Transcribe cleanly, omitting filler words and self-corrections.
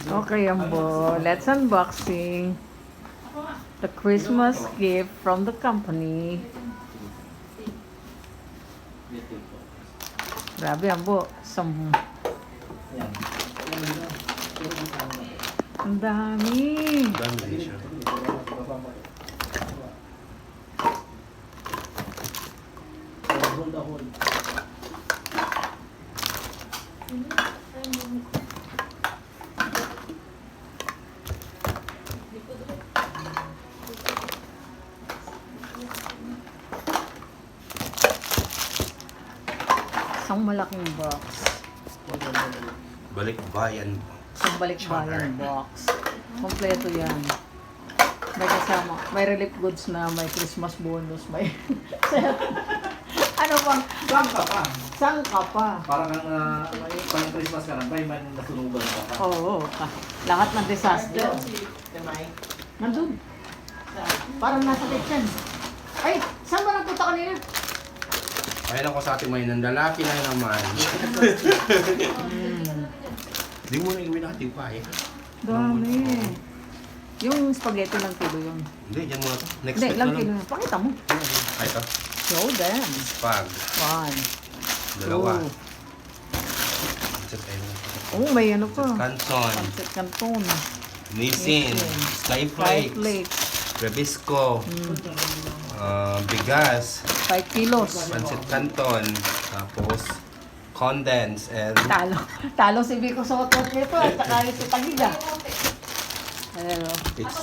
Okay, Ambo. Let's unboxing the Christmas gift from the company. Grabe, Ambo. Yan. Ang dami. Dami din siya. Hold the hold. Isang malaking box. Balik bayan. Isang balikbayan box. Kompleto yan. May kasama, may relief goods na, may Christmas bonus, may ano bang, Sangka pa. sangka pa. Parang may parang Christmas ka lang, may man nasunugan ka pa. Oo, lahat ng disaster. Nandun. Parang nasa kitchen. Ay, saan ba nagpunta kanina? Ayun ako sa ating may nandalaki na naman. Di mo na iwin natin pa eh. Dami. Yung spaghetti lang kilo yun. Hindi, yan muna to. Next Hindi, week lang na kilo lang. yun. Pakita mo. Ay, ito. Show them. Pag. One. Dalawa. Two. Check tayo. Oh, may ano pa. Canton. Pancit canton. Nissin. Nissin. Skyflakes. Flakes. Rebisco. Bigas. 5 kilos. Pancit Canton. Tapos condense and Talo si Vico Soto nito at saka si Tagiga. Ano? it's